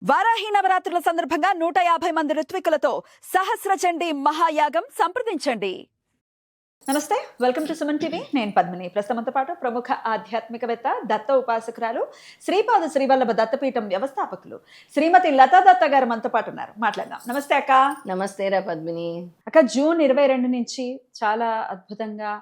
వారాహి నవరాత్రుల సందర్భంగా 150 మంది ఋత్వికులతో సహస్ర చండీ మహాయాగం సంప్రదించండి. నమస్తే, వెల్కమ్ టు సుమన్ టీవీ. నేను పద్మిని. ప్రస్తుతంతో పాటు ప్రముఖ ఆధ్యాత్మికవేత్త, దత్త ఉపాసకురాలు, శ్రీపాద శ్రీవల్లభ దత్తపీఠం వ్యవస్థాపకులు శ్రీమతి లతా దత్త గారు మనతో పాటు ఉన్నారు. మాట్లాడదాం. నమస్తే అక్క. నమస్తే రా పద్మిని. అక్క, జూన్ 22 నుంచి చాలా అద్భుతంగా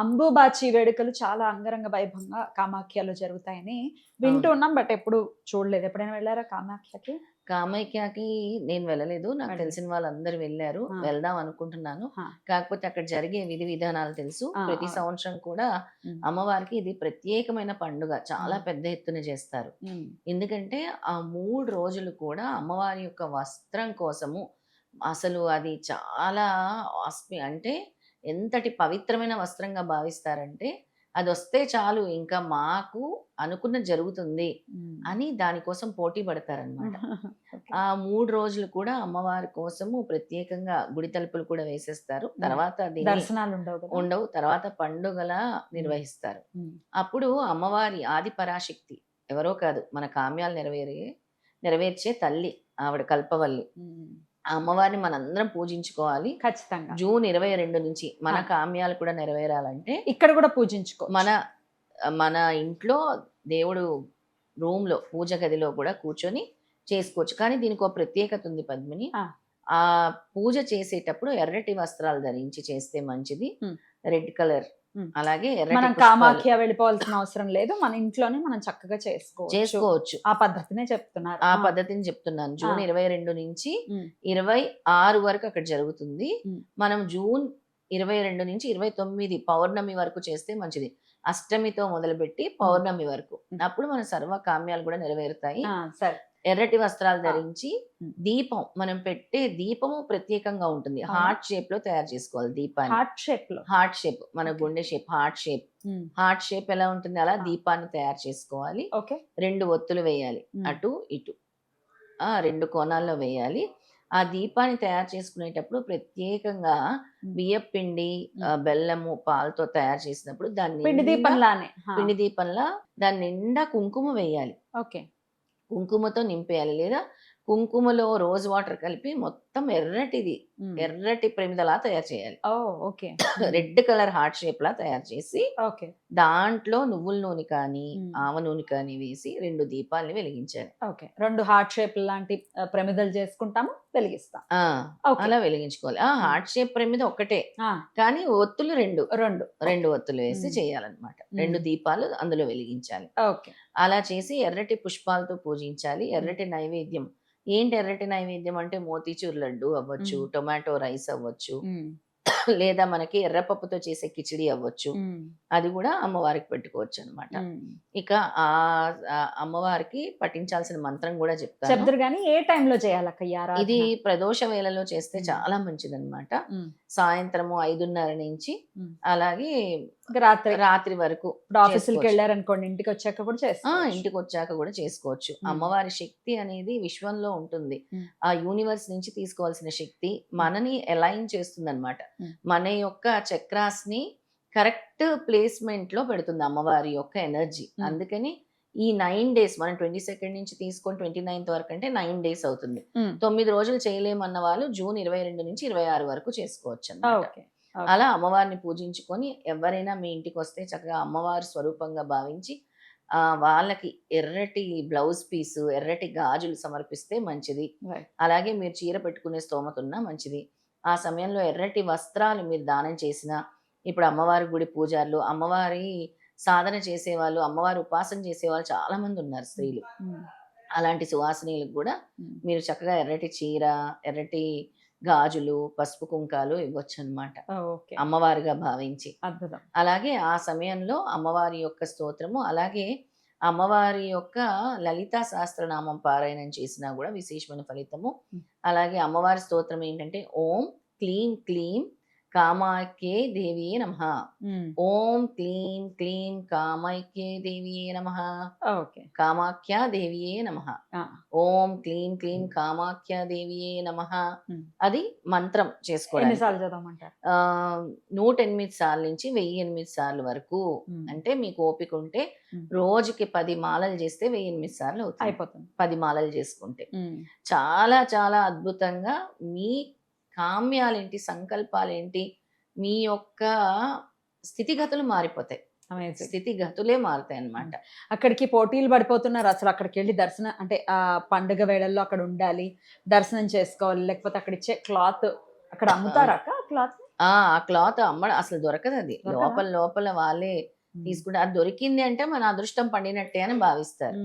అంబుబాచి వేడుకలు చాలా అంగరంగ వైభవంగా కామాఖ్యలో జరుగుతాయని వింటూ ఉన్నాం. బట్ ఎప్పుడు చూడలేదు. ఎప్పుడైనా వెళ్ళారా కామాఖ్యకి? కామాఖ్యకి నేను వెళ్ళలేదు. నాకు తెలిసిన వాళ్ళందరూ వెళ్ళారు. వెళ్దాం అనుకుంటున్నాను. కాకపోతే అక్కడ జరిగే విధి విధానాలు తెలుసు. ప్రతి సంవత్సరం కూడా అమ్మవారికి ఇది ప్రత్యేకమైన పండుగ. చాలా పెద్ద ఎత్తున చేస్తారు. ఎందుకంటే ఆ 3 రోజులు కూడా అమ్మవారి యొక్క వస్త్రం కోసము అసలు అది చాలా అంటే ఎంతటి పవిత్రమైన వస్త్రంగా భావిస్తారంటే అది వస్తే చాలు ఇంకా మాకు అనుకున్న జరుగుతుంది అని దానికోసం పోటీ పడతారనమాట. ఆ 3 రోజులు కూడా అమ్మవారి కోసము ప్రత్యేకంగా గుడి తలుపులు కూడా వేసేస్తారు. తర్వాత దర్శనాలు ఉండవు. తర్వాత పండుగల నిర్వహిస్తారు. అప్పుడు అమ్మవారి ఆది పరాశక్తి ఎవరో కాదు, మన కామ్యాలు నెరవేర్చే తల్లి ఆవిడ కల్పవల్లి. ఆ అమ్మవారిని మనందరం పూజించుకోవాలి ఖచ్చితంగా. జూన్ 22 నుంచి మన కామ్యాలు కూడా నెరవేరాలంటే ఇక్కడ కూడా పూజించుకో. మన ఇంట్లో దేవుడు రూమ్ లో పూజ గదిలో కూడా కూర్చొని చేసుకోవచ్చు. కానీ దీనికి ఒక ప్రత్యేకత ఉంది పద్మిని. ఆ పూజ చేసేటప్పుడు ఎర్రటి వస్త్రాలు ధరించి చేస్తే మంచిది. రెడ్ కలర్, అలాగే మనం కామాఖ్య వెళ్ళిపోవాల్సిన అవసరం లేదు. మన ఇంట్లోనే మనం చక్కగా చేసుకోవచ్చు. ఆ పద్ధతినే చెప్తున్నారు. ఆ పద్ధతిని చెప్తున్నాను. జూన్ 22 నుంచి 26 వరకు అక్కడ జరుగుతుంది. మనం జూన్ 22 నుంచి 29 పౌర్ణమి వరకు చేస్తే మంచిది. అష్టమితో మొదలుపెట్టి పౌర్ణమి వరకు. అప్పుడు మన సర్వ కామ్యాలు కూడా నెరవేరుతాయి. సరే. ఎర్రటి వస్త్రాలు ధరించి దీపం, మనం పెట్టే దీపము ప్రత్యేకంగా ఉంటుంది. హార్ట్ షేప్ లో తయారు చేసుకోవాలి దీపాన్ని. హార్ట్ షేప్, మన గుండె షేప్, హార్ట్ షేప్ ఎలా ఉంటుంది అలా దీపాన్ని తయారు చేసుకోవాలి. 2 ఒత్తులు వేయాలి, అటు ఇటు 2 కోణాల్లో వేయాలి. ఆ దీపాన్ని తయారు చేసుకునేటప్పుడు ప్రత్యేకంగా బియ్యపిండి, బెల్లము, పాలతో తయారు చేసినప్పుడు దాన్ని పిండి దీపంలా దాని నిండా కుంకుమ వేయాలి. కుంకుమతో నింపేయాలి. లేదా కుంకుమలో రోజ్ వాటర్ కలిపి మొత్తం ఎర్రటి ప్రమిదలా తయారు చేయాలి. రెడ్ కలర్ హార్ట్ షేప్ లా తయారు చేసి దాంట్లో నువ్వుల నూనె కానీ ఆవ నూనె కానీ వేసి 2 దీపాలని వెలిగించాలి. 2 హార్ట్ షేప్ లాంటి ప్రమిదలు చేసుకుంటాము, వెలిగిస్తాం. అలా వెలిగించుకోవాలి. హార్ట్ షేప్ ప్రమిద ఒకటే, కానీ ఒత్తులు 2 ఒత్తులు వేసి చేయాలన్నమాట. 2 దీపాలు అందులో వెలిగించాలి. అలా చేసి ఎర్రటి పుష్పాలతో పూజించాలి. ఎర్రటి నైవేద్యం ఏంటి? ఎర్రటి నైవేద్యం అంటే మోతీచూర్ లడ్డు అవ్వచ్చు, టొమాటో రైస్ అవ్వచ్చు, లేదా మనకి ఎర్రపప్పుతో చేసే కిచిడి అవ్వచ్చు. అది కూడా అమ్మవారికి పెట్టుకోవచ్చు అనమాట. ఇక ఆ అమ్మవారికి పఠించాల్సిన మంత్రం కూడా చెప్తారు. కానీ ఏ టైంలో చేయాలక్క? ఇది ప్రదోష వేళలో చేస్తే చాలా మంచిది అనమాట. సాయంత్రము 5:30 నుంచి అలాగే రాత్రి వరకు. ఆఫీసులకు వెళ్ళారనుకోండి, ఇంటికి వచ్చాక కూడా చేసుకోవచ్చు. అమ్మవారి శక్తి అనేది విశ్వంలో ఉంటుంది. ఆ యూనివర్స్ నుంచి తీసుకోవాల్సిన శక్తి మనని అలైన్ చేస్తుంది అనమాట. మన యొక్క చక్రాస్ ని కరెక్ట్ ప్లేస్మెంట్ లో పెడుతుంది అమ్మవారి యొక్క ఎనర్జీ. అందుకని ఈ 9 days, మనం 22 నుంచి తీసుకొని 29th వరకు అంటే 9 days అవుతుంది. 9 రోజులు చేయలేమన్న వాళ్ళు జూన్ 22 నుంచి 26 వరకు చేసుకోవచ్చు అన్నమాట. అలా అమ్మవారిని పూజించుకొని ఎవరైనా మీ ఇంటికి వస్తే చక్కగా అమ్మవారి స్వరూపంగా భావించి వాళ్ళకి ఎర్రటి బ్లౌజ్ పీసు, ఎర్రటి గాజులు సమర్పిస్తే మంచిది. అలాగే మీరు చీర పెట్టుకునే స్తోమత ఉన్నా మంచిది. ఆ సమయంలో ఎర్రటి వస్త్రాలు మీరు దానం చేసిన, ఇప్పుడు అమ్మవారి గుడి పూజారులు, అమ్మవారి సాధన చేసేవాళ్ళు, అమ్మవారి ఉపాసన చేసేవాళ్ళు చాలా మంది ఉన్నారు స్త్రీలు. అలాంటి సువాసినీలకు కూడా మీరు చక్కగా ఎర్రటి చీర, ఎర్రటి గాజులు, పసుపు కుంకాలు ఇవ్వచ్చు అనమాట, అమ్మవారిగా భావించి. అలాగే ఆ సమయంలో అమ్మవారి యొక్క స్తోత్రము, అలాగే అమ్మవారి యొక్క లలితా సహస్రనామం పారాయణం చేసినా కూడా విశేషమైన ఫలితము. అలాగే అమ్మవారి స్తోత్రం ఏంటంటే ఓం క్లీం క్లీం కామాఖ్యే దేవియే నమః. ఓం క్లీం క్లీం కామాఖ్యే దేవియే నమః. ఓకే. కామాఖ్య దేవియే నమః. ఓం క్లీం క్లీం కామాఖ్య దేవియే నమః. అది మంత్రం చేసుకోవడానికి. ఎన్నిసార్లు చదవమంటారు? 108 సార్లు నుంచి 1008 సార్లు వరకు. అంటే మీకు ఓపిక ఉంటే రోజుకి 10 మాలలు చేస్తే 1008 సార్లు అవుతుంది. అయిపోతుంది. 10 మాలలు చేసుకుంటే చాలా చాలా అద్భుతంగా మీ కామ్యాలేంటి, సంకల్పాలేంటి, మీ యొక్క స్థితిగతులు మారిపోతాయి. స్థితిగతులే మారుతాయి అన్నమాట. అక్కడికి పోటీలు పడిపోతున్నారు అసలు. అక్కడికి వెళ్ళి దర్శనం అంటే ఆ పండుగ వేళల్లో అక్కడ ఉండాలి, దర్శనం చేసుకోవాలి, లేకపోతే అక్కడ ఇచ్చే క్లాత్ అక్కడ అమ్ముతారా క్లాత్? ఆ క్లాత్ అమ్మడం అసలు దొరకదు. అది లోపల లోపల వాళ్ళే తీసుకుంటే, అది దొరికింది అంటే మన అదృష్టం పండినట్టే అని భావిస్తారు.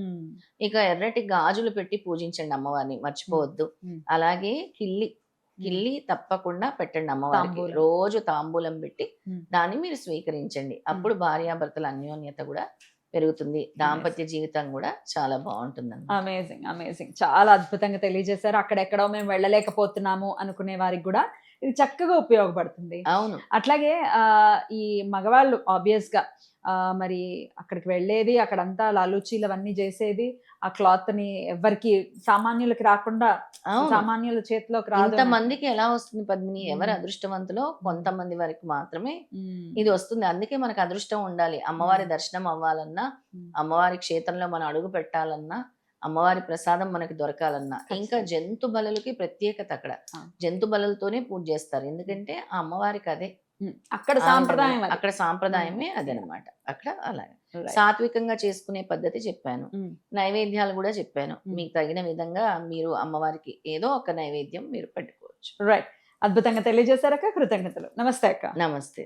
ఇక ఎర్రటి గాజులు పెట్టి పూజించండి అమ్మవారిని, మర్చిపోవద్దు. అలాగే కిల్లి తప్పకుండా పెట్టండి అమ్మవారికి. రోజు తాంబూలం పెట్టి దాన్ని మీరు స్వీకరించండి. అప్పుడు భార్యాభర్తల అన్యోన్యత కూడా పెరుగుతుంది, దాంపత్య జీవితం కూడా చాలా బాగుంటుంది. Amazing, amazing. చాలా అద్భుతంగా తెలియజేశారు. అక్కడెక్కడో మేము వెళ్ళలేకపోతున్నాము అనుకునే వారికి కూడా ఇది చక్కగా ఉపయోగపడుతుంది. అవును. అట్లాగే ఈ మగవాళ్ళు ఆబ్వియస్ గా మరి అక్కడికి వెళ్ళేది, అక్కడంతా లాలూచీలు అవన్నీ చేసేది, ఆ క్లాత్ ని ఎవరికి సామాన్యులకి రాకుండా, సామాన్యుల చేతిలోకి రాదు. ఇంతమందికి ఎలా వస్తుంది పద్మిని? ఎవరు అదృష్టవంతులో కొంతమంది వరకు మాత్రమే ఇది వస్తుంది. అందుకే మనకు అదృష్టం ఉండాలి. అమ్మవారి దర్శనం అవ్వాలన్నా, అమ్మవారి క్షేత్రంలో మనం అడుగు పెట్టాలన్నా, అమ్మవారి ప్రసాదం మనకి దొరకాలన్నా. ఇంకా జంతు బలులకి ప్రత్యేకత. అక్కడ జంతు బలులతోనే పూజ చేస్తారు. ఎందుకంటే ఆ అమ్మవారికి అదే అక్కడ సాంప్రదాయం, అక్కడ సాంప్రదాయమే అదనమాట. అక్కడ అలాగే సాత్వికంగా చేసుకునే పద్ధతి చెప్పాను, నైవేద్యాలు కూడా చెప్పాను. మీకు తగిన విధంగా మీరు అమ్మవారికి ఏదో ఒక నైవేద్యం మీరు పెట్టుకోవచ్చు. రైట్. అద్భుతంగా తెలియజేశారక్క. కృతజ్ఞతలు. నమస్తే అక్క. నమస్తే.